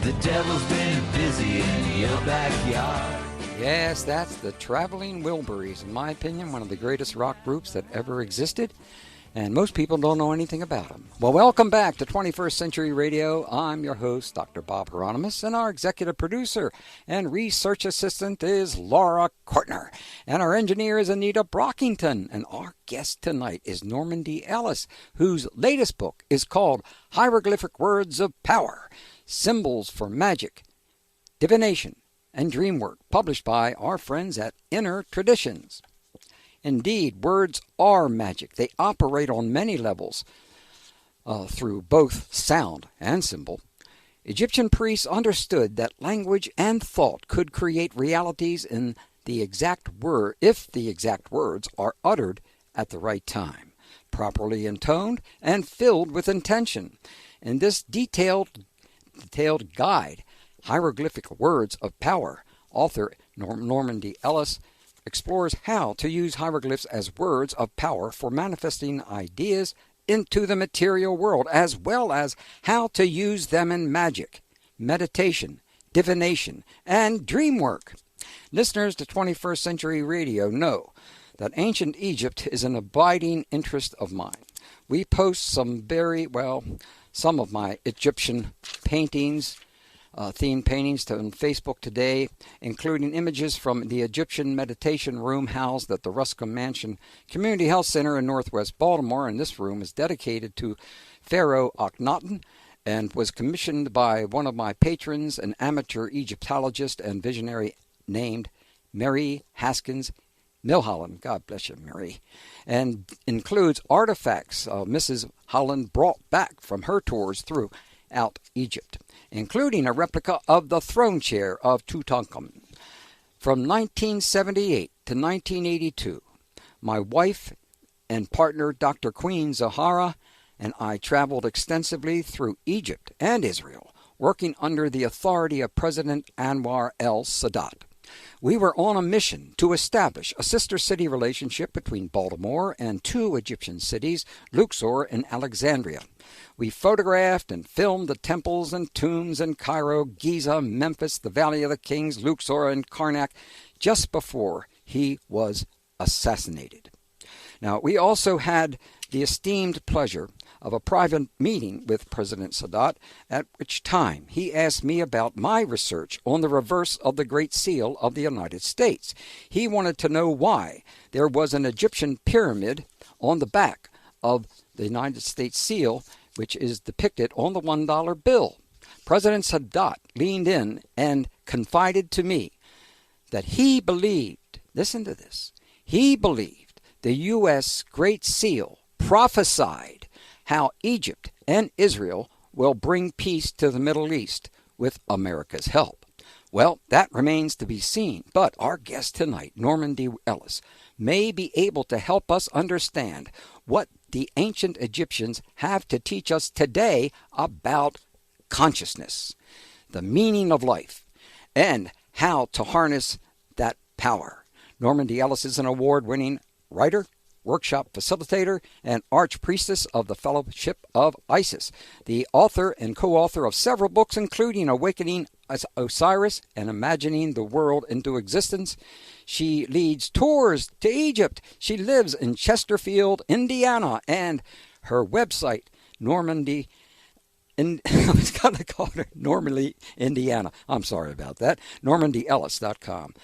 The devil's been busy in your backyard. Yes, that's the Traveling Wilburys, in my opinion, one of the greatest rock groups that ever existed, and most people don't know anything about them. Well, welcome back to 21st Century Radio. I'm your host, Dr. Bob Hieronymus, and our executive producer and research assistant is Laura Kortner, and our engineer is Anita Brockington, and our guest tonight is Normandi Ellis, whose latest book is called Hieroglyphic Words of Power, Symbols for Magic, Divination, and Dreamwork, published by our friends at Inner Traditions. Indeed, words are magic. They operate on many levels through both sound and symbol. Egyptian priests understood that language and thought could create realities in the exact word if the exact words are uttered at the right time, properly intoned and filled with intention. In this detailed guide, Hieroglyphic Words of Power, author Normandi Ellis explores how to use hieroglyphs as words of power for manifesting ideas into the material world, as well as how to use them in magic, meditation, divination, and dreamwork. Listeners to 21st Century Radio know that ancient Egypt is an abiding interest of mine. We post some of my Egyptian paintings, themed paintings on Facebook today, including images from the Egyptian meditation room housed at the Ruscombe Mansion Community Health Center in Northwest Baltimore. And this room is dedicated to Pharaoh Akhenaten and was commissioned by one of my patrons, an amateur Egyptologist and visionary named Mary Haskins Milholland. God bless you, Mary. And includes artifacts Mrs. Holland brought back from her tours throughout Egypt, including a replica of the throne chair of Tutankhamun. From 1978 to 1982, my wife and partner, Dr. Queen Zahara, and I traveled extensively through Egypt and Israel, working under the authority of President Anwar el-Sadat. We were on a mission to establish a sister city relationship between Baltimore and two Egyptian cities, Luxor and Alexandria. We photographed and filmed the temples and tombs in Cairo, Giza, Memphis, the Valley of the Kings, Luxor, and Karnak just before he was assassinated. Now, we also had the esteemed pleasure of a private meeting with President Sadat, at which time he asked me about my research on the reverse of the Great Seal of the United States. He wanted to know why there was an Egyptian pyramid on the back of the United States seal, which is depicted on the $1 bill. President Sadat leaned in and confided to me that he believed, listen to this, he believed the U.S. Great Seal prophesied how Egypt and Israel will bring peace to the Middle East with America's help. Well, that remains to be seen, but our guest tonight, Normandi Ellis, may be able to help us understand what the ancient Egyptians have to teach us today about consciousness, the meaning of life, and how to harness that power. Normandi Ellis is an award-winning writer, workshop facilitator, and archpriestess of the Fellowship of Isis, the author and co-author of several books, including Awakening Osiris and Imagining the World into Existence. She leads tours to Egypt. She lives in Chesterfield, Indiana, and her website, Normandi, I was going to call her Normally, Indiana. I'm sorry about that. NormandyEllis.com.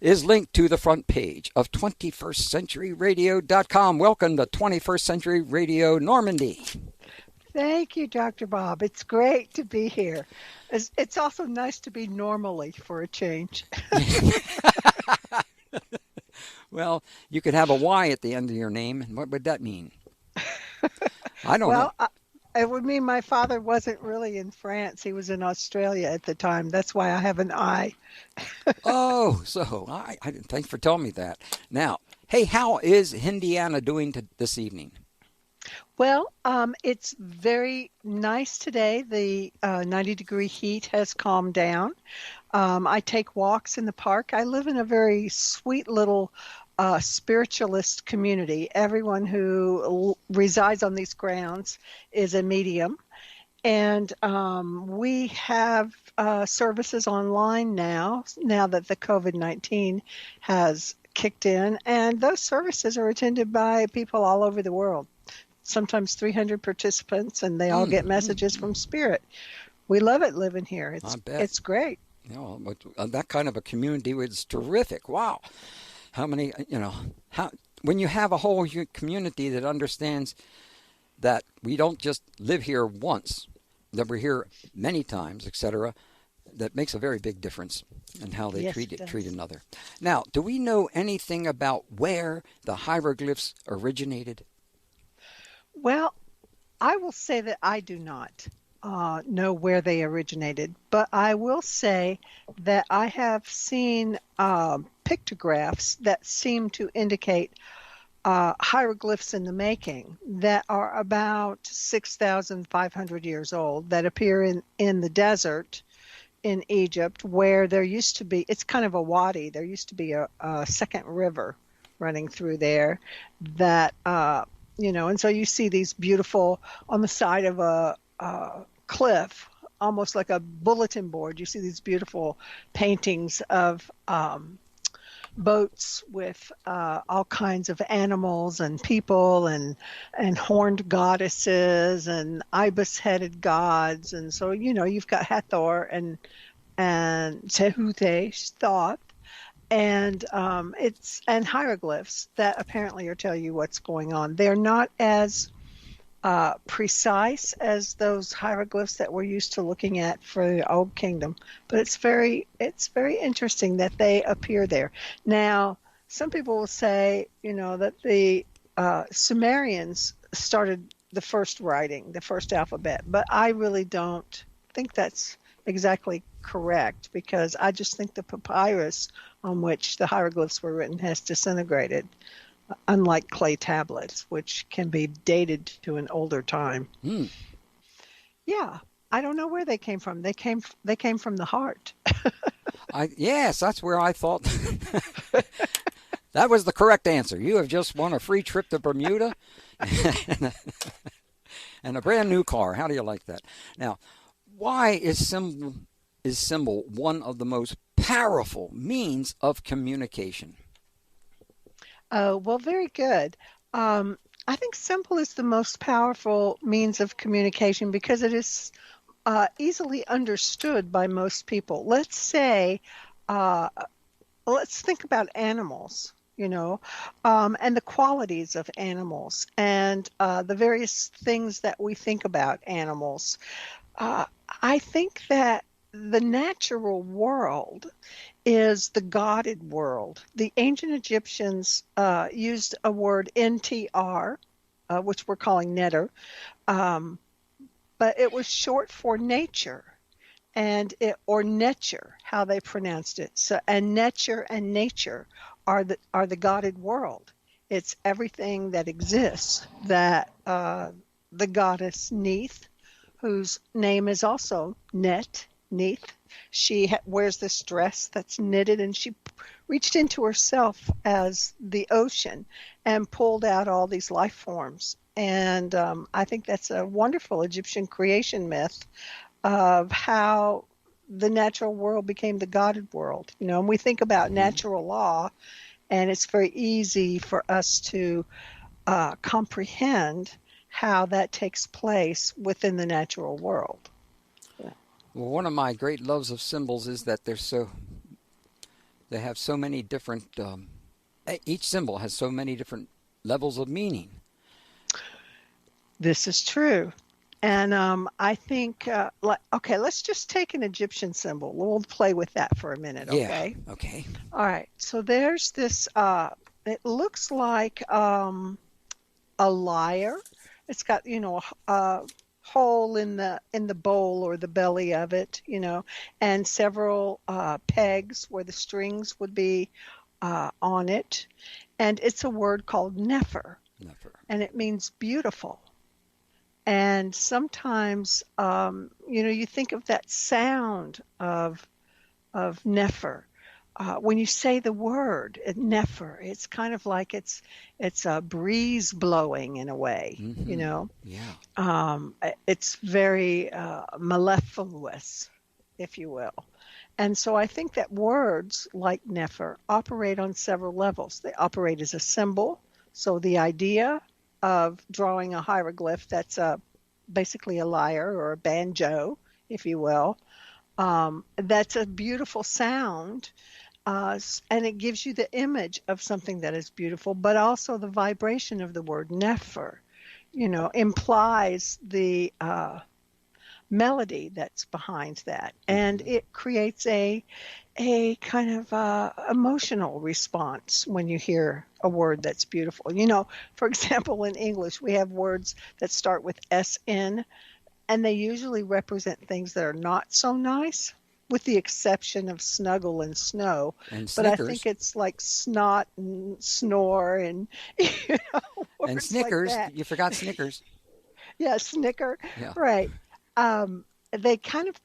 is linked to the front page of 21stCenturyRadio.com. Welcome to 21st Century Radio, Normandi. Thank you, Dr. Bob. It's great to be here. It's also nice to be normally for a change. Well, you could have a Y at the end of your name. What would that mean? I don't know. It would mean my father wasn't really in France. He was in Australia at the time. That's why I have an I. Oh, so thanks for telling me that. Now, hey, how is Indiana doing this evening? Well, it's very nice today. The 90-degree heat has calmed down. I take walks in the park. I live in a very sweet little spiritualist community. Everyone who resides on these grounds is a medium. And we have services online now that the COVID-19 has kicked in, and those services are attended by people all over the world. Sometimes 300 participants, and they all get messages from Spirit. We love it living here. I bet. It's great. You know, that kind of a community is terrific. Wow. How many, when you have a whole community that understands that we don't just live here once, that we're here many times, etc., that makes a very big difference in how they treat another. Now, do we know anything about where the hieroglyphs originated? Well, I will say that I do not know where they originated, but I will say that I have seen pictographs that seem to indicate hieroglyphs in the making that are about 6,500 years old that appear in the desert in Egypt, where there used to be, it's kind of a wadi, there used to be a second river running through there that, and so you see these beautiful, on the side of a cliff, almost like a bulletin board, you see these beautiful paintings of boats with all kinds of animals and people and horned goddesses and ibis-headed gods. And so, you've got Hathor and Tehute, Thoth, and and hieroglyphs that apparently are telling you what's going on. They're not as precise as those hieroglyphs that we're used to looking at for the Old Kingdom, but it's very interesting that they appear there. Now, some people will say, that the Sumerians started the first writing, the first alphabet, but I really don't think that's exactly correct, because I just think the papyrus on which the hieroglyphs were written has disintegrated, unlike clay tablets, which can be dated to an older time. Yeah, I don't know where they came from. They came from the heart. Yes, that's where I thought that was the correct answer. You have just won a free trip to Bermuda and a brand new car. How do you like that? Now, why is symbol one of the most powerful means of communication? Well, very good. I think symbol is the most powerful means of communication because it is easily understood by most people. Let's say, let's think about animals, and the qualities of animals and the various things that we think about animals. I think that the natural world is the godded world. The ancient Egyptians used a word NTR, which we're calling netter, but it was short for nature, or nature, how they pronounced it. So, and nature are the godded world. It's everything that exists that the goddess Neith, whose name is also Neith. She wears this dress that's knitted, and she reached into herself as the ocean and pulled out all these life forms. And I think that's a wonderful Egyptian creation myth of how the natural world became the godded world. And we think about natural law, and it's very easy for us to comprehend how that takes place within the natural world. Well, one of my great loves of symbols is that they have so many different, each symbol has so many different levels of meaning. This is true. And I think, okay, let's just take an Egyptian symbol. We'll play with that for a minute, okay? Yeah, okay. All right, so there's this, it looks like a lyre. It's got, a hole in the bowl or the belly of it, and several pegs where the strings would be on it. And it's a word called Nefer. And it means beautiful. And sometimes, you think of that sound of Nefer. when you say the word Nefer, it's kind of like it's a breeze blowing in a way, you know. Yeah. It's very mellifluous, if you will. And so I think that words like Nefer operate on several levels. They operate as a symbol. So the idea of drawing a hieroglyph that's basically a lyre or a banjo, if you will, that's a beautiful sound. And it gives you the image of something that is beautiful, but also the vibration of the word Nefer, implies the melody that's behind that, and it creates a kind of emotional response when you hear a word that's beautiful. For example, in English, we have words that start with SN, and they usually represent things that are not so nice, with the exception of snuggle and snow. And but I Snickers. think it's like snot and snore and words And Snickers. like that. You forgot Snickers. Yeah, snicker. Yeah. Right. They kind of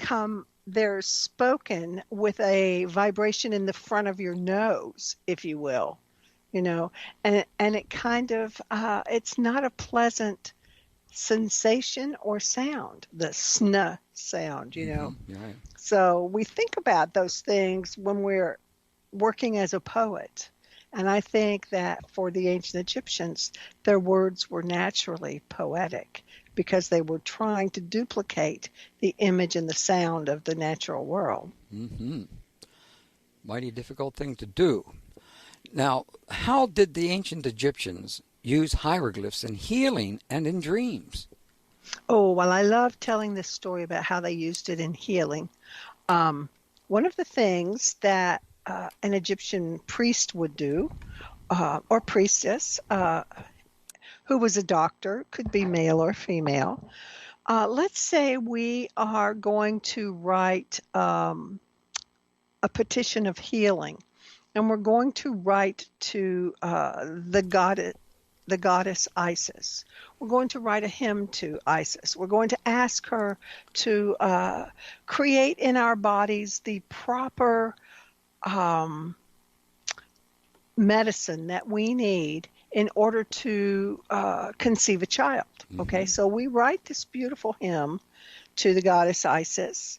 they're spoken with a vibration in the front of your nose, if you will, and it kind of, it's not a pleasant sensation or sound, the sn sound, Right. So we think about those things when we're working as a poet. And I think that for the ancient Egyptians, their words were naturally poetic because they were trying to duplicate the image and the sound of the natural world. Mighty difficult thing to do. Now, how did the ancient Egyptians use hieroglyphs in healing and in dreams? Oh, well, I love telling this story about how they used it in healing. One of the things that an Egyptian priest would do, or priestess, who was a doctor, could be male or female. Let's say we are going to write a petition of healing, and we're going to write to the goddess Isis. We're going to write a hymn to Isis. We're going to ask her to create in our bodies the proper medicine that we need in order to conceive a child. Okay, so we write this beautiful hymn to the goddess Isis,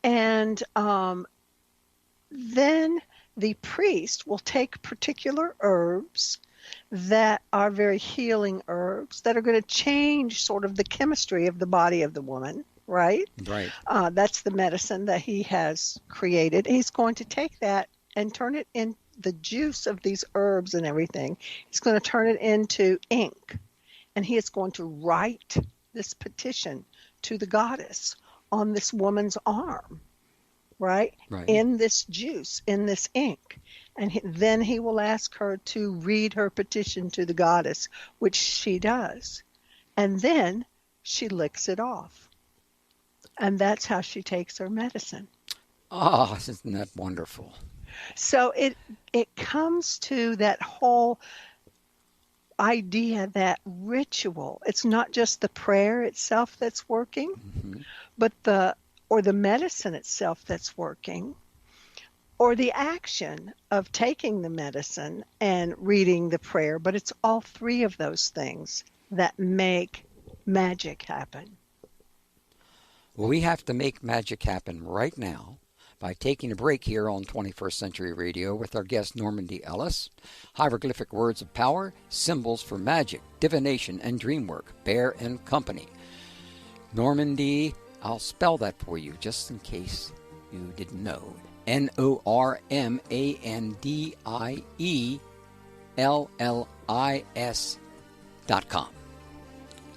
and then the priest will take particular herbs that are very healing herbs that are going to change sort of the chemistry of the body of the woman, right? Right. That's the medicine that he has created. He's going to take that and turn it in the juice of these herbs and everything. He's going to turn it into ink, and he is going to write this petition to the goddess on this woman's arm, right? In this juice, in this ink. And then he will ask her to read her petition to the goddess, which she does. And then she licks it off. And that's how she takes her medicine. Ah, isn't that wonderful? So it comes to that whole idea that ritual, it's not just the prayer itself that's working, but the medicine itself that's working, or the action of taking the medicine and reading the prayer, but it's all three of those things that make magic happen. Well, we have to make magic happen right now by taking a break here on 21st Century Radio with our guest Normandi Ellis. Hieroglyphic words of power, symbols for magic, divination, and dreamwork. Bear and Company. Normandi, I'll spell that for you just in case you didn't know. NormandiEllis.com.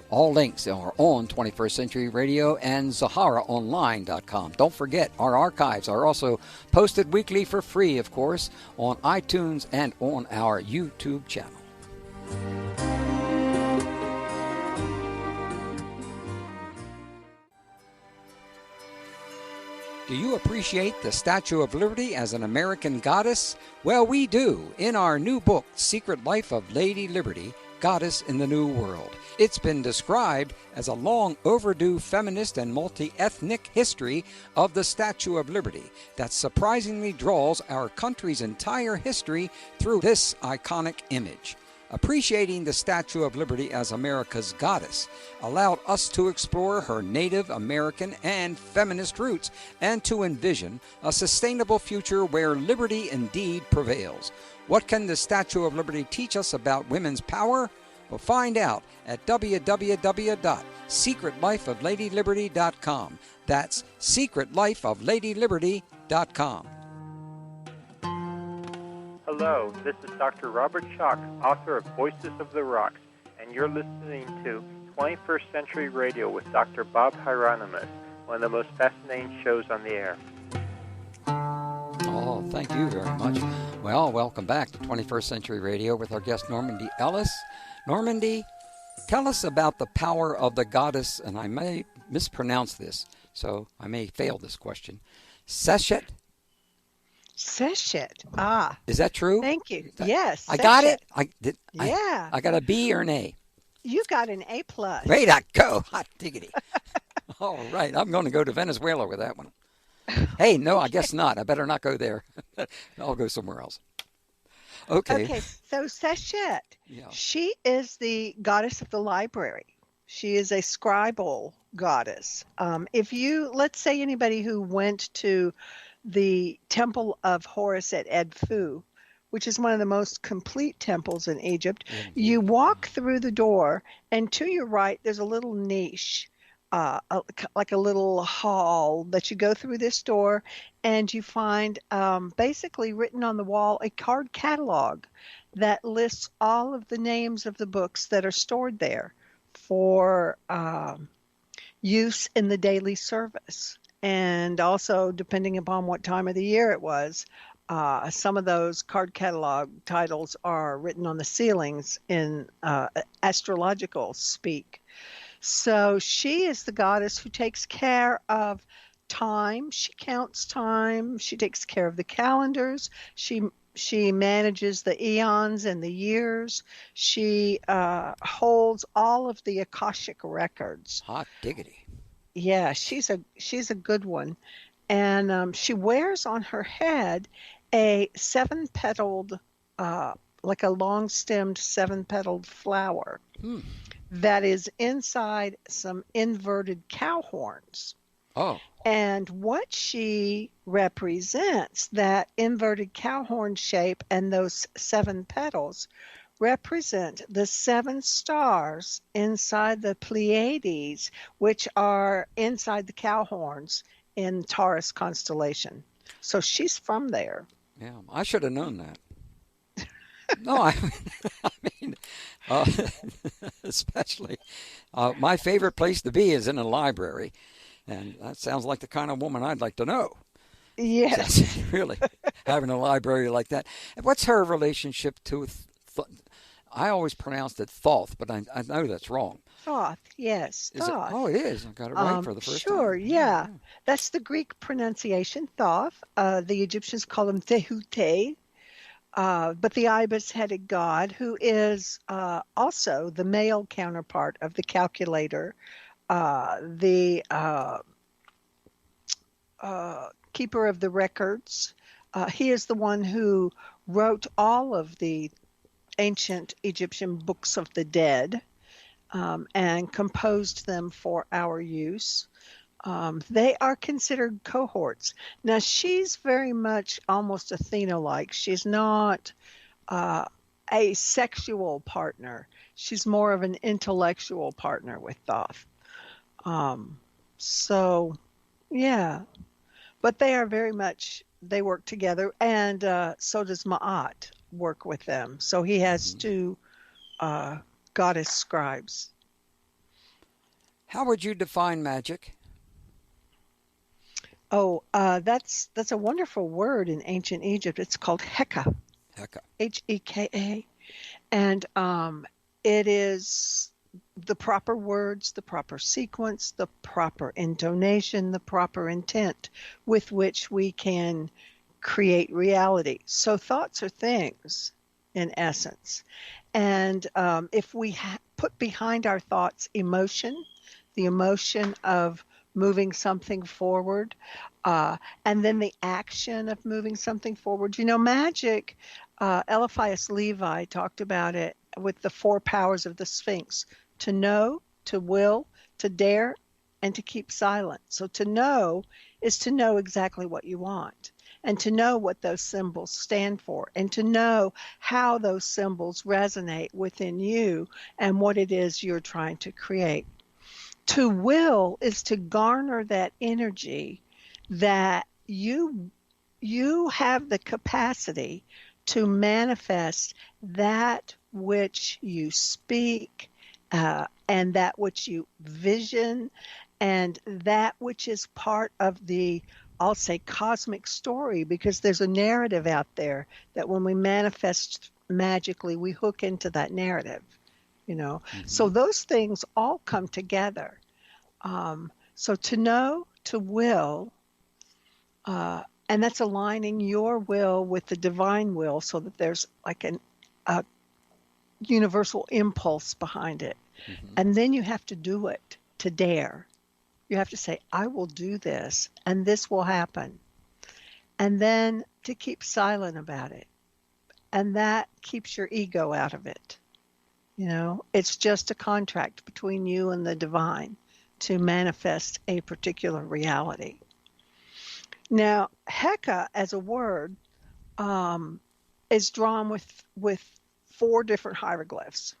All links are on 21st Century Radio and ZaharaOnline.com. Don't forget, our archives are also posted weekly for free, of course, on iTunes and on our YouTube channel. Do you appreciate the Statue of Liberty as an American goddess? Well, we do. In our new book, Secret Life of Lady Liberty, goddess in the New World. It's been described as a long overdue feminist and multi-ethnic history of the Statue of Liberty that surprisingly draws our country's entire history through this iconic image. Appreciating the Statue of Liberty as America's goddess allowed us to explore her Native American and feminist roots and to envision a sustainable future where liberty indeed prevails. What can the Statue of Liberty teach us about women's power? Well, find out at www.secretlifeofladyliberty.com. That's secretlifeofladyliberty.com. Hello, this is Dr. Robert Schock, author of Voices of the Rocks, and you're listening to 21st Century Radio with Dr. Bob Hieronymus, one of the most fascinating shows on the air. Oh, thank you very much. Well, welcome back to 21st Century Radio with our guest Normandi Ellis. Normandi, tell us about the power of the goddess, and I may mispronounce this, so I may fail this question. Seshet? Seshet. Ah. Is that true? Thank you. Yes. I got it? Yeah. I got a B or an A? You got an A+. Way to go. Hot diggity. All right. I'm going to go to Venezuela with that one. Hey, no, I guess not. I better not go there. I'll go somewhere else. Okay. Okay, so Seshet, she is the goddess of the library. She is a scribal goddess. Let's say anybody who went to the Temple of Horus at Edfu, which is one of the most complete temples in Egypt, you walk through the door, and to your right, there's a little niche, like a little hall that you go through this door, and you find basically written on the wall a card catalog that lists all of the names of the books that are stored there for use in the daily service. And also, depending upon what time of the year it was, some of those card catalog titles are written on the ceilings in astrological speak. So she is the goddess who takes care of time. She counts time. She takes care of the calendars. She manages the eons and the years. She holds all of the Akashic records. Hot diggity. Yeah, she's a good one. And she wears on her head a seven-petaled, like a long-stemmed seven-petaled flower that is inside some inverted cow horns. Oh. And what she represents, that inverted cow horn shape and those seven petals, represent the seven stars inside the Pleiades, which are inside the cow horns in Taurus constellation. So she's from there. Yeah, I should have known that. No, I mean, especially my favorite place to be is in a library, and that sounds like the kind of woman I'd like to know. Yes. Really, having a library like that. What's her relationship to? I always pronounced it Thoth, but I know that's wrong. Thoth, yes. Thoth. It is. I got it right for the first time. Sure, yeah. That's the Greek pronunciation, Thoth. The Egyptians call him Tehute. But the ibis-headed god, who is also the male counterpart of the calculator, the keeper of the records. He is the one who wrote all of the ancient Egyptian books of the dead and composed them for our use. They are considered cohorts. Now, she's very much almost Athena-like. She's not a sexual partner. She's more of an intellectual partner with Thoth. So, yeah. But they are very much, they work together, and so does Ma'at work with them. So he has two goddess scribes. How would you define magic? Oh, that's a wonderful word in ancient Egypt. It's called Heka. Heka. Heka. And it is the proper words, the proper sequence, the proper intonation, the proper intent with which we can create reality. So thoughts are things, in essence. And if we put behind our thoughts emotion, the emotion of moving something forward, and then the action of moving something forward. Magic, Eliphas Levi talked about it with the 4 powers of the Sphinx: to know, to will, to dare, and to keep silent. So to know is to know exactly what you want, and to know what those symbols stand for, and to know how those symbols resonate within you and what it is you're trying to create. To will is to garner that energy that you have the capacity to manifest that which you speak, and that which you vision, and that which is part of the, I'll say, cosmic story, because there's a narrative out there that when we manifest magically, we hook into that narrative. So those things all come together. So to know, to will, and that's aligning your will with the divine will, so that there's like a universal impulse behind it. And then you have to do it, to dare. You have to say, I will do this, and this will happen. And then to keep silent about it. And that keeps your ego out of it. It's just a contract between you and the divine to manifest a particular reality. Now, Heka as a word is drawn with 4 different hieroglyphs.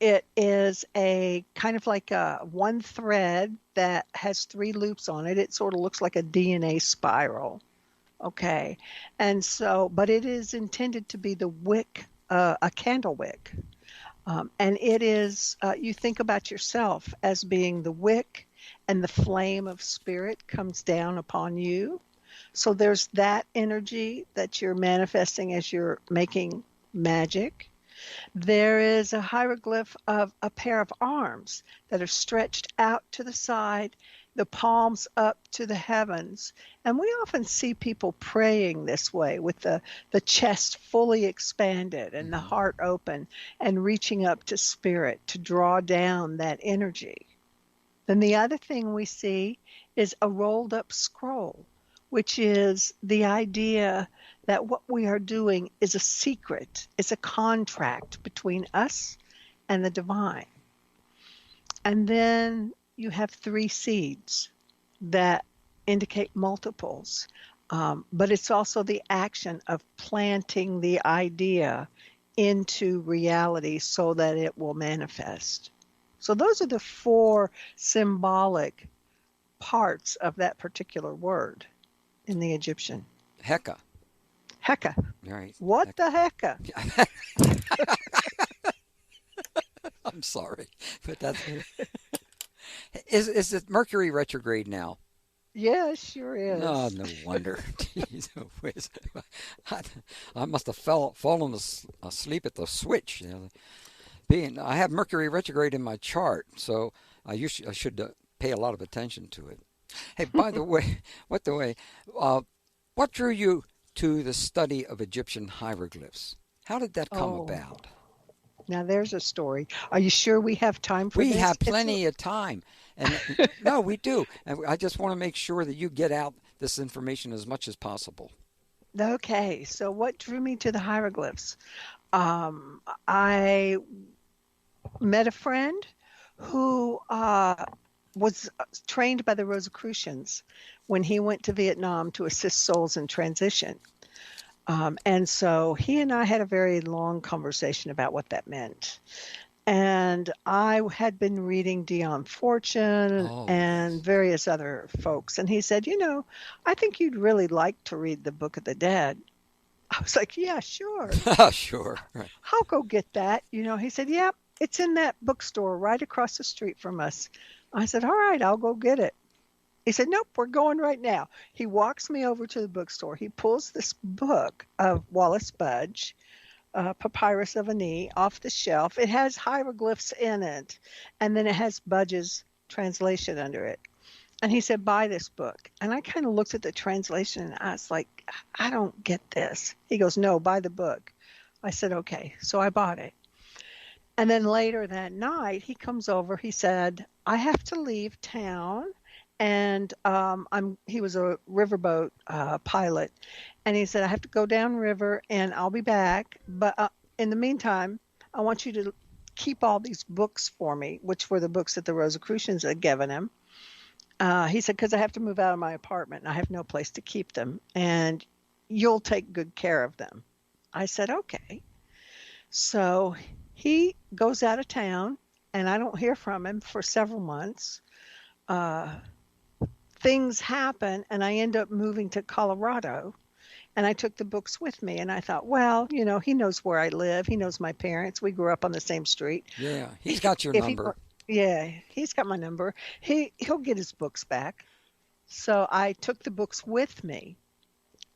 It is a kind of like a one thread that has 3 loops on it. It sort of looks like a DNA spiral. Okay. And so, but it is intended to be the wick, a candle wick. And it is, you think about yourself as being the wick, and the flame of spirit comes down upon you. So there's that energy that you're manifesting as you're making magic. There is a hieroglyph of a pair of arms that are stretched out to the side, the palms up to the heavens. And we often see people praying this way, with the chest fully expanded and the heart open, and reaching up to spirit to draw down that energy. Then the other thing we see is a rolled up scroll, which is the idea that what we are doing is a secret. It's a contract between us and the divine. And then you have 3 seeds that indicate multiples. But it's also the action of planting the idea into reality so that it will manifest. So those are the 4 symbolic parts of that particular word in the Egyptian. Heka. Heka. Right. What Heka. the hecka? I'm sorry, but that's is it Mercury retrograde now? Yeah, it sure is. No wonder. Jeez, I must have fallen asleep at the switch. I have Mercury retrograde in my chart, so I should pay a lot of attention to it. Hey, by the way, what drew you to the study of Egyptian hieroglyphs? How did that come about? Now there's a story. Are you sure we have time for this? We have plenty of time. And no, we do. And I just want to make sure that you get out this information as much as possible. Okay, so what drew me to the hieroglyphs? I met a friend who was trained by the Rosicrucians when he went to Vietnam to assist souls in transition. And so he and I had a very long conversation about what that meant. And I had been reading Dion Fortune and various other folks. And he said, I think you'd really like to read the Book of the Dead. I was like, yeah, sure. Sure. Right. I'll go get that. He said, yeah, it's in that bookstore right across the street from us. I said, all right, I'll go get it. He said, nope, we're going right now. He walks me over to the bookstore. He pulls this book of Wallace Budge, Papyrus of Ani, off the shelf. It has hieroglyphs in it, and then it has Budge's translation under it. And he said, buy this book. And I kind of looked at the translation, and I was like, I don't get this. He goes, no, buy the book. I said, okay. So I bought it. And then later that night, he comes over. He said, I have to leave town. And he was a riverboat pilot. And he said, I have to go downriver and I'll be back. But in the meantime, I want you to keep all these books for me, which were the books that the Rosicrucians had given him. He said, because I have to move out of my apartment and I have no place to keep them. And you'll take good care of them. I said, okay. So he goes out of town and I don't hear from him for several months. Things happen and I end up moving to Colorado. And I took the books with me, and I thought, well, he knows where I live. He knows my parents. We grew up on the same street. Yeah, he's got your number. He's got my number. He'll get his books back. So I took the books with me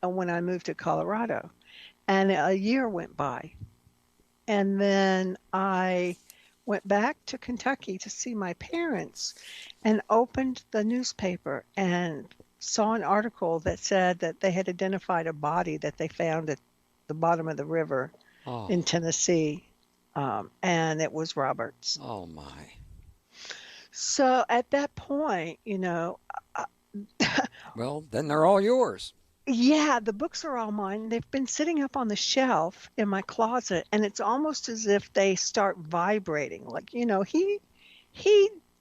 when I moved to Colorado, and a year went by. And then I went back to Kentucky to see my parents and opened the newspaper and saw an article that said that they had identified a body that they found at the bottom of the river in Tennessee, and it was Robert's. Oh, my. So at that point, well, then they're all yours. Yeah, the books are all mine. They've been sitting up on the shelf in my closet, and it's almost as if they start vibrating. Like, he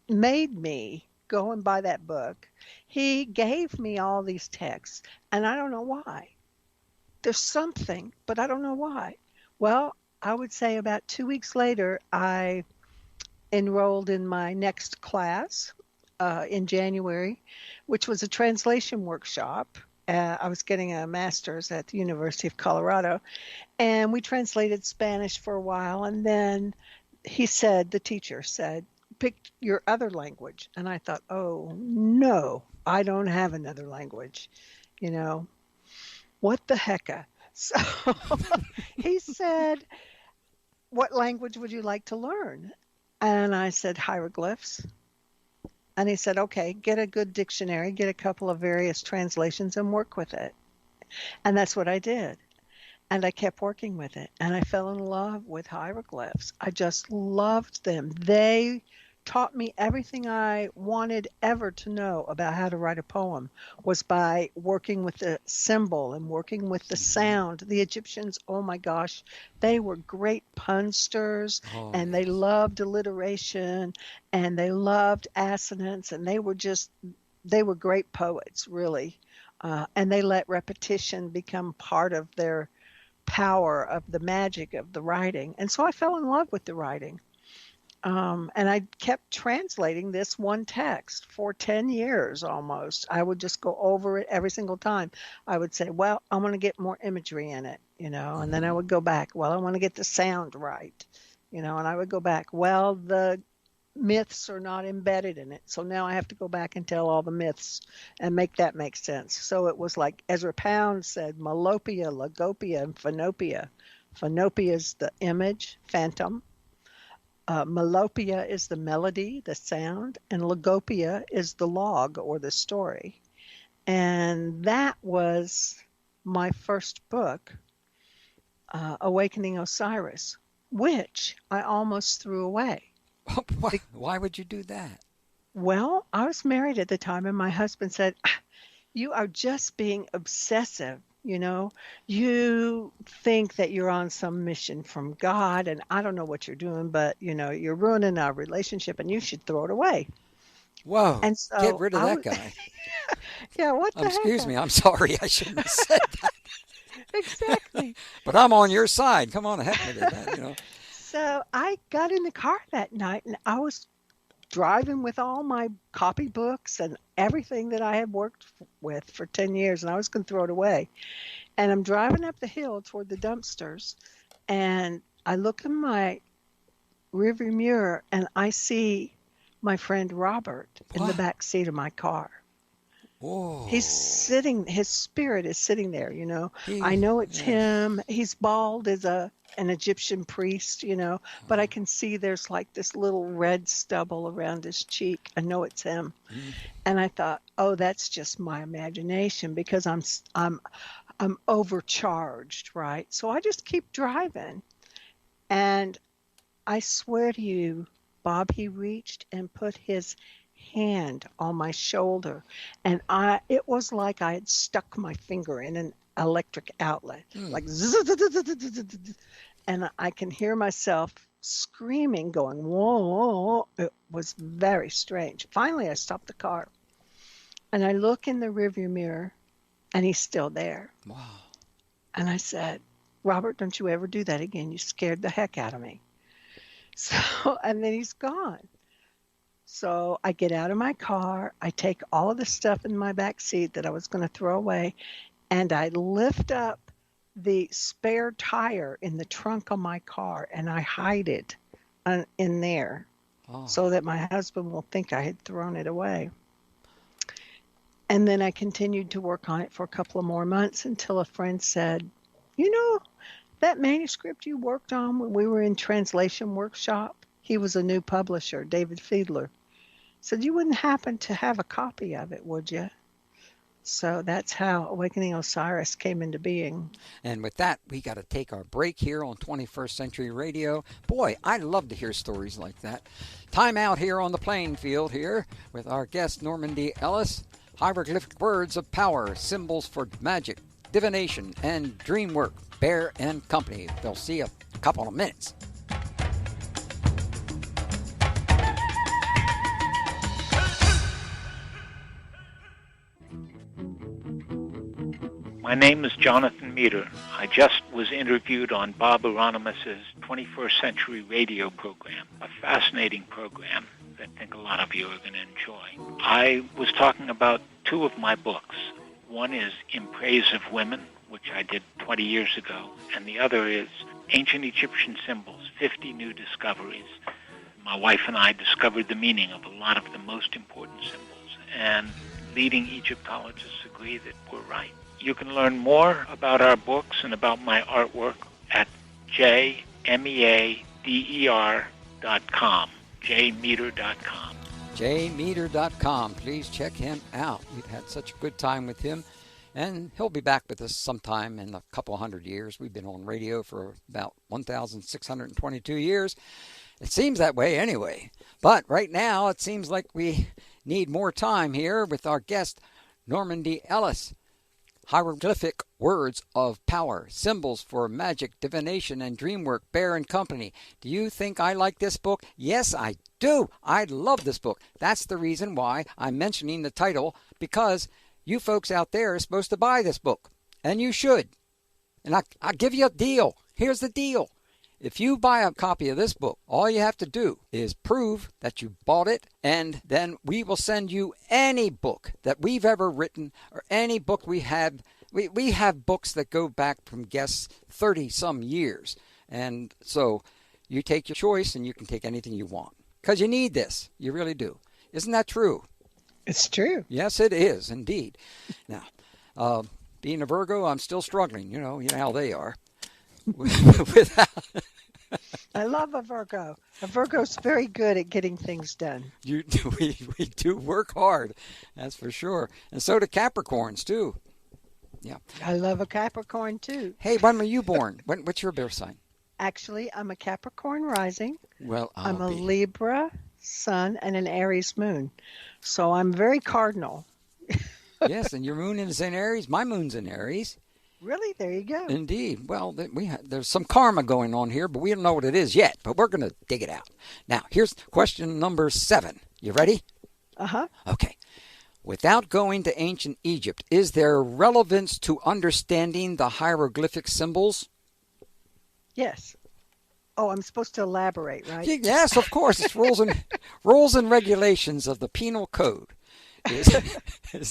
made me go and buy that book. He gave me all these texts, and I don't know why. There's something, but I don't know why. Well, I would say about 2 weeks later, I enrolled in my next class in January, which was a translation workshop. I was getting a master's at the University of Colorado, and we translated Spanish for a while, and then the teacher said, pick your other language. And I thought, oh, no, I don't have another language. What the hecka? So he said, what language would you like to learn? And I said, hieroglyphs. And he said, okay, get a good dictionary, get a couple of various translations and work with it. And that's what I did. And I kept working with it. And I fell in love with hieroglyphs. I just loved them. They taught me everything I wanted ever to know about how to write a poem was by working with the symbol and working with the sound. The Egyptians, oh my gosh, they were great punsters, and they loved alliteration, and they loved assonance, and they were great poets, really. And they let repetition become part of their power, of the magic of the writing. And so I fell in love with the writing. And I kept translating this one text for 10 years almost. I would just go over it every single time. I would say, well, I want to get more imagery in it, and then I would go back. Well, I want to get the sound right, and I would go back. Well, the myths are not embedded in it. So now I have to go back and tell all the myths and make that make sense. So it was like Ezra Pound said, Melopia, Logopia, and Phanopia. Phanopia is the image, phantom. Melopia is the melody, the sound, and Logopia is the log or the story. And that was my first book, Awakening Osiris, which I almost threw away. Why would you do that? Well, I was married at the time, and my husband said, you are just being obsessive. You think that you're on some mission from God, and I don't know what you're doing, but, you're ruining our relationship, and you should throw it away. Whoa, and so get rid of that guy. Yeah, what the heck? Excuse me, I'm sorry. I shouldn't have said that. Exactly. But I'm on your side. Come on, heck with that, So I got in the car that night, and I was driving with all my copybooks and everything that I had worked with for 10 years, and I was going to throw it away. And I'm driving up the hill toward the dumpsters, and I look in my rearview mirror, and I see my friend Robert in the back seat of my car. Oh, He's sitting, his spirit is sitting there, I he, know it's yeah. him. He's bald as an Egyptian priest, but I can see there's like this little red stubble around his cheek. I know it's him. Mm. And I thought, oh, that's just my imagination because I'm overcharged, right? So I just keep driving. And I swear to you, Bob, he reached and put his hand on my shoulder, and it was like I had stuck my finger in an electric outlet, Mm. like and I can hear myself screaming, going, whoa, whoa, whoa. It was very strange. Finally, I stopped the car, and I look in the rearview mirror, and he's still there. Wow. And I said, Robert, don't you ever do that again. You scared the heck out of me. So, and then he's gone. So I get out of my car, I take all of the stuff in my back seat that I was going to throw away, and I lift up the spare tire in the trunk of my car, and I hide it in there Oh. so that my husband will think I had thrown it away. And then I continued to work on it for a couple of more months until a friend said, that manuscript you worked on when we were in translation workshop, he was a new publisher, David Fiedler, said you wouldn't happen to have a copy of it, would you? So that's how Awakening Osiris came into being. And with that, we got to take our break here on 21st Century Radio. Boy, I love to hear stories like that. Time out here on the playing field here with our guest, Normandi Ellis. Hieroglyphic words of power, symbols for magic, divination, and dreamwork. Bear and Company. They'll see you in a couple of minutes. My name is Jonathan Meter. I just was interviewed on Bob Hieronymus's 21st Century Radio program, a fascinating program that I think a lot of you are going to enjoy. I was talking about two of my books. One is In Praise of Women, which I did 20 years ago, and the other is Ancient Egyptian Symbols, 50 New Discoveries. My wife and I discovered the meaning of a lot of the most important symbols, and leading Egyptologists agree that we're right. You can learn more about our books and about my artwork at jmeter.com, jmeter.com. jmeter.com. Please check him out. We've had such a good time with him, and he'll be back with us sometime in a couple hundred years. We've been on radio for about 1,622 years. It seems that way anyway. But right now, it seems like we need more time here with our guest, Normandi Ellis. Hieroglyphic words of power, symbols for magic, divination, and dreamwork, Bear and Company. Do you think I like this book? Yes, I do. I love this book. That's the reason why I'm mentioning the title, because you folks out there are supposed to buy this book, and you should. And I'll give you a deal. Here's the deal. If you buy a copy of this book, all you have to do is prove that you bought it, and then we will send you any book that we've ever written or any book we have. We have books that go back from guests 30-some years. And so you take your choice, and you can take anything you want. Because you need this. You really do. Isn't that true? It's true. Yes, it is, indeed. Now, being a Virgo, I'm still struggling. You know how they are. I love a Virgo. A Virgo's very good at getting things done. We do work hard, that's for sure. And so do Capricorns, too. Yeah. I love a Capricorn, too. Hey, when were you born? What's your birth sign? Actually, I'm a Capricorn rising. Well, I'm a Libra sun and an Aries moon. So I'm very cardinal. Yes, and your moon is in Aries. My moon's in Aries. Really? There you go. Indeed. Well, there's some karma going on here, but we don't know what it is yet. But we're going to dig it out. Now, here's question number 7. You ready? Uh-huh. Okay. Without going to ancient Egypt, is there relevance to understanding the hieroglyphic symbols? Yes. Oh, I'm supposed to elaborate, right? Yes, of course. It's rules and regulations of the penal code. Yeah, Okay.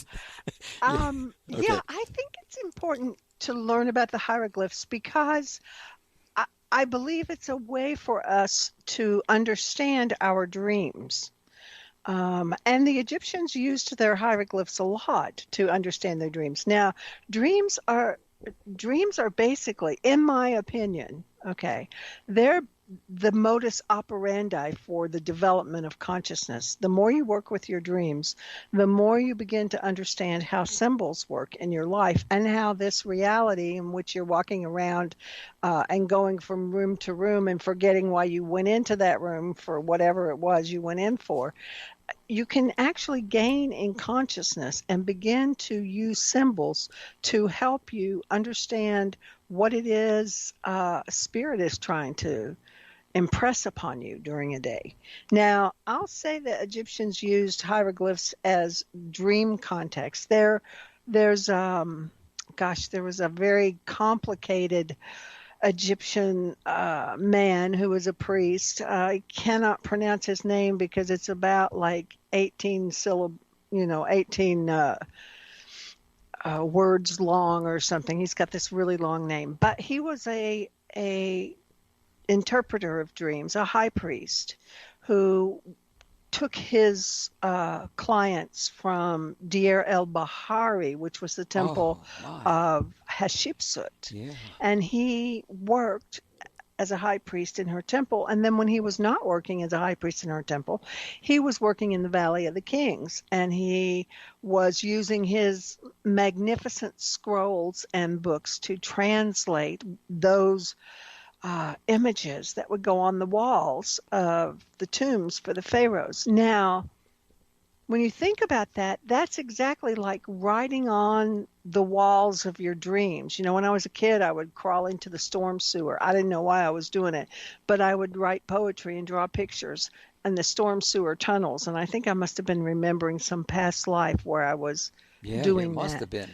I think it's important to learn about the hieroglyphs because I believe it's a way for us to understand our dreams. And the Egyptians used their hieroglyphs a lot to understand their dreams. Now, dreams are basically, in my opinion, okay, they're the modus operandi for the development of consciousness. The more you work with your dreams, the more you begin to understand how symbols work in your life and how this reality in which you're walking around and going from room to room and forgetting why you went into that room for whatever it was you went in for, you can actually gain in consciousness and begin to use symbols to help you understand what it is Spirit is trying to impress upon you during a day. Now, I'll say that Egyptians used hieroglyphs as dream context. There was a very complicated Egyptian man who was a priest. I cannot pronounce his name because it's about like 18 words long or something. He's got this really long name, but he was a interpreter of dreams, a high priest who took his clients from Deir el-Bahari, which was the temple of Hatshepsut. Yeah. And he worked as a high priest in her temple. And then when he was not working as a high priest in her temple, he was working in the Valley of the Kings. And he was using his magnificent scrolls and books to translate those images that would go on the walls of the tombs for the pharaohs. Now, when you think about that, that's exactly like writing on the walls of your dreams. You know, when I was a kid, I would crawl into the storm sewer. I didn't know why I was doing it, but I would write poetry and draw pictures in the storm sewer tunnels. And I think I must have been remembering some past life where I was doing that. Yeah, must have been.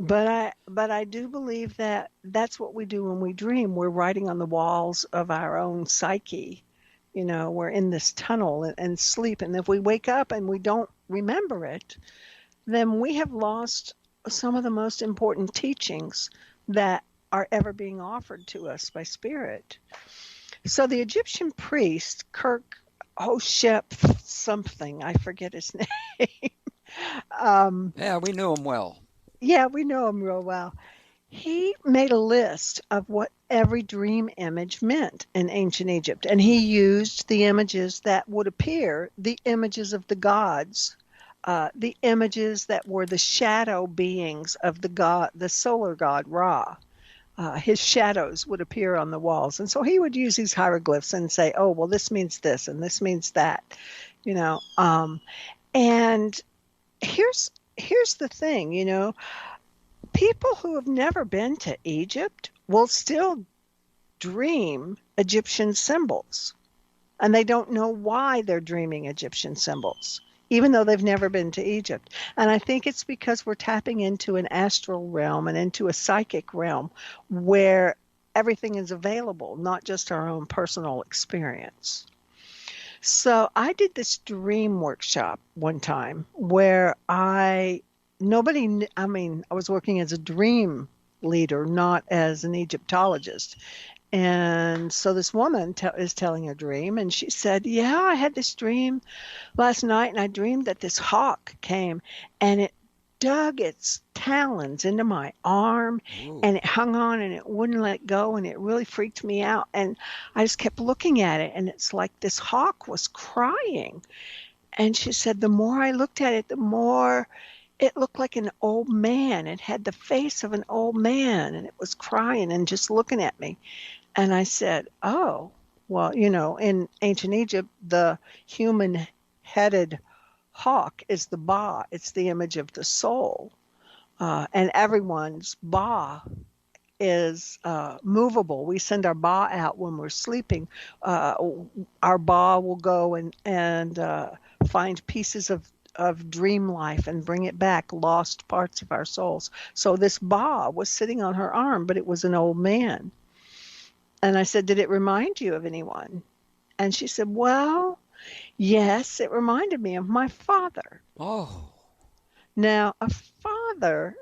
But I do believe that that's what we do when we dream. We're writing on the walls of our own psyche. You know, we're in this tunnel and sleep. And if we wake up and we don't remember it, then we have lost some of the most important teachings that are ever being offered to us by Spirit. So the Egyptian priest, Kirk Hoshep something, I forget his name. Yeah, we knew him well. Yeah, we know him real well. He made a list of what every dream image meant in ancient Egypt, and he used the images that would appear, the images of the gods, the images that were the shadow beings of the god, the solar god Ra. His shadows would appear on the walls, and so he would use these hieroglyphs and say, "Oh, well, this means this, and this means that," you know. And here's the thing, you know. People who have never been to Egypt will still dream Egyptian symbols, and they don't know why they're dreaming Egyptian symbols, even though they've never been to Egypt. And I think it's because we're tapping into an astral realm and into a psychic realm where everything is available, not just our own personal experience. So I did this dream workshop one time where I was working as a dream leader, not as an Egyptologist. And so this woman is telling her dream, and she said, "Yeah, I had this dream last night, and I dreamed that this hawk came, and it dug its talons into my arm, and it hung on, and it wouldn't let go, and it really freaked me out. And I just kept looking at it, and it's like this hawk was crying." And she said, the more I looked at it, the more it looked like an old man. It had the face of an old man, and it was crying and just looking at me. And I said, "Oh, well, you know, in ancient Egypt, the human-headed hawk is the Ba. It's the image of the soul. And everyone's Ba is movable. We send our Ba out when we're sleeping. Our Ba will go and find pieces of dream life and bring it back, lost parts of our souls. So this Ba was sitting on her arm, but it was an old man." And I said, "Did it remind you of anyone?" And she said, "Well, yes, it reminded me of my father." Oh. Now, a father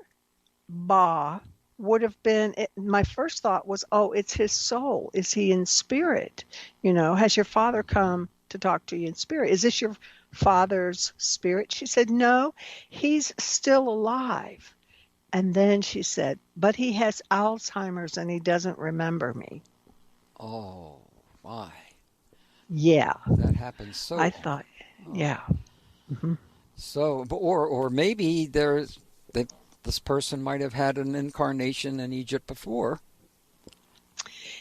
Ba would have been, my first thought was, oh, it's his soul. Is he in spirit? You know, has your father come to talk to you in spirit? Is this your father's spirit? She said, no, he's still alive. And then she said, but he has Alzheimer's and he doesn't remember me. Oh, my. Yeah. That happens so I often. thought, Oh. yeah. Hmm. So, or maybe this person might have had an incarnation in Egypt before.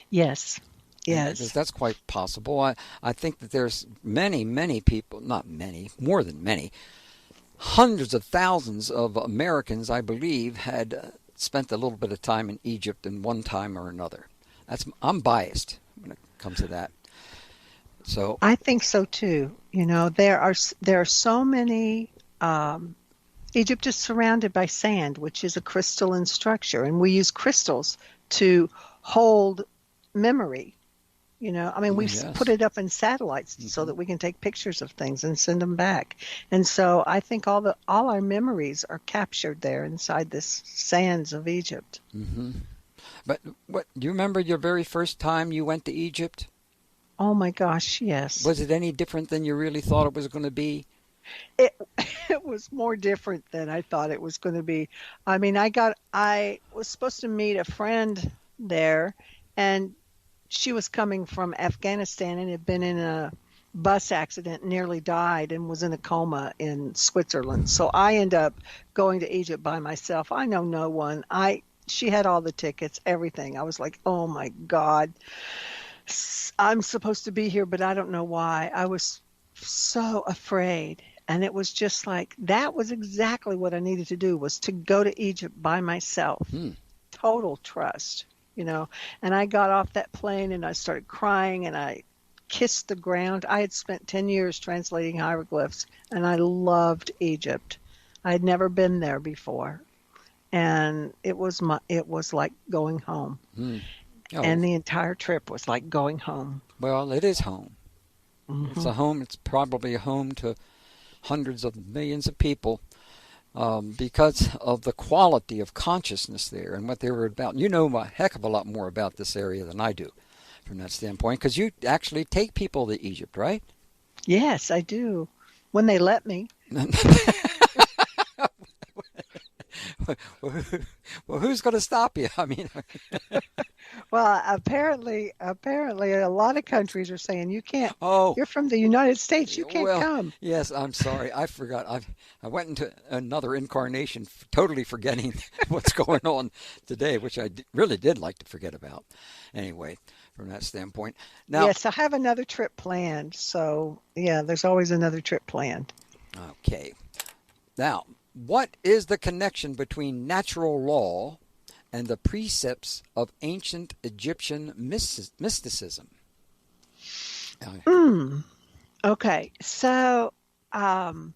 Yes. Because Yes. that's quite possible. I think that there's many people, not many, more than many, hundreds of thousands of Americans, I believe, had spent a little bit of time in Egypt in one time or another. I'm biased when it comes to that. So I think so too. There are so many. Egypt is surrounded by sand, which is a crystalline structure, and we use crystals to hold memory. I mean, we've put yes. it up in satellites so that we can take pictures of things and send them back. And so I think all our memories are captured there inside this sands of Egypt. Mm-hmm. But do you remember your very first time you went to Egypt? Oh my gosh, yes. Was it any different than you really thought it was going to be? It it was more different than I thought it was going to be. I mean, I was supposed to meet a friend there, and she was coming from Afghanistan and had been in a bus accident, nearly died, and was in a coma in Switzerland. So I end up going to Egypt by myself. I know no one. She had all the tickets, everything. I was like, oh my God, I'm supposed to be here, but I don't know why. I was so afraid. And it was just like, that was exactly what I needed to do, was to go to Egypt by myself. Total trust, And I got off that plane and I started crying and I kissed the ground. I had spent 10 years translating hieroglyphs and I loved Egypt. I had never been there before. And it was like going home. Oh. And the entire trip was like going home. Well, it is home. Mm-hmm. It's a home. It's probably a home to hundreds of millions of people because of the quality of consciousness there and what they were about. You know a heck of a lot more about this area than I do from that standpoint, because you actually take people to Egypt, right? Yes, I do. When they let me. Well, who's going to stop you? I mean, well, apparently, a lot of countries are saying you can't. oh, You're from the United States. You can't well, come. yes, I'm sorry. I forgot. I went into another incarnation, totally forgetting what's going on today, which I really did like to forget about. Anyway, from that standpoint. Now, yes, I have another trip planned. So, yeah, there's always another trip planned. Okay. Now, what is the connection between natural law and the precepts of ancient Egyptian mysticism? Okay, so I'll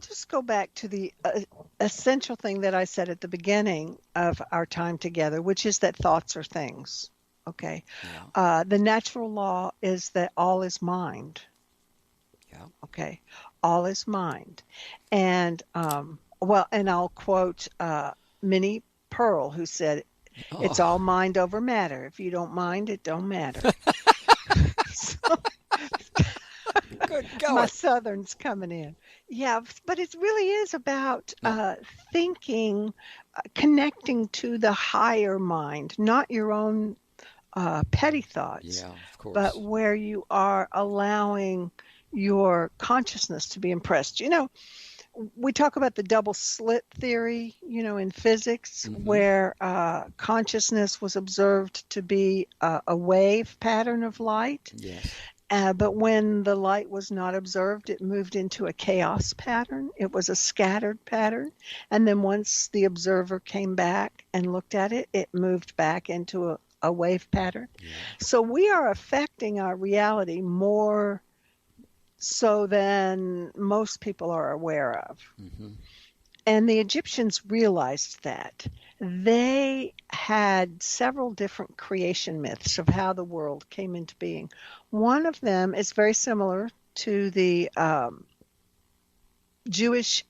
just go back to the essential thing that I said at the beginning of our time together, which is that thoughts are things. Okay, Yeah. The natural law is that all is mind. Yeah. Okay, all is mind, and and I'll quote Minnie Pearl, who said, "It's all mind over matter. If you don't mind, it don't matter." Good going. My Southern's coming in. Yeah, but it really is about thinking, connecting to the higher mind, not your own petty thoughts, Yeah, of course. but where you are allowing your consciousness to be impressed. We talk about the double slit theory, in physics, where consciousness was observed to be a wave pattern of light. Yes. But when the light was not observed, it moved into a chaos pattern. It was a scattered pattern. And then once the observer came back and looked at it, it moved back into a wave pattern. Yeah. So we are affecting our reality more so than most people are aware of. And the Egyptians realized that. They had several different creation myths of how the world came into being. One of them is very similar to the Jewish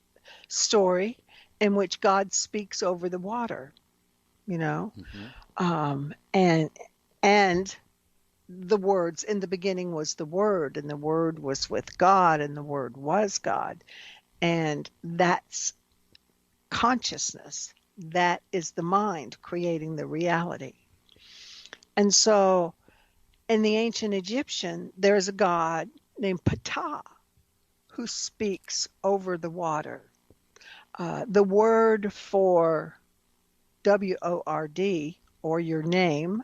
story in which God speaks over the water, and the words, in the beginning was the Word, and the Word was with God, and the Word was God. And that's consciousness. That is the mind creating the reality. And so in the ancient Egyptian, there's a god named Ptah who speaks over the water. The word for W-O-R-D, or your name,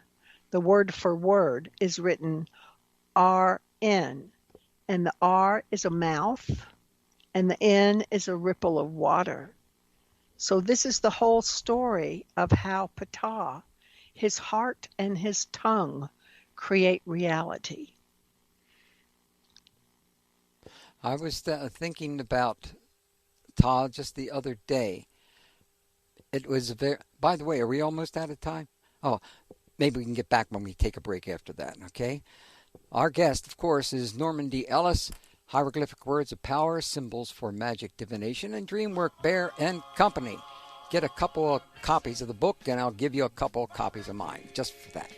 the word for word, is written R-N. And the R is a mouth, and the N is a ripple of water. So this is the whole story of how Ptah, his heart and his tongue, create reality. I was thinking about Ptah just the other day. It was by the way, are we almost out of time? Oh, maybe we can get back when we take a break after that, okay? Our guest, of course, is Normandi Ellis, Hieroglyphic Words of Power, Symbols for Magic, Divination, and Dreamwork, Bear and Company. Get a couple of copies of the book, and I'll give you a couple of copies of mine, just for that.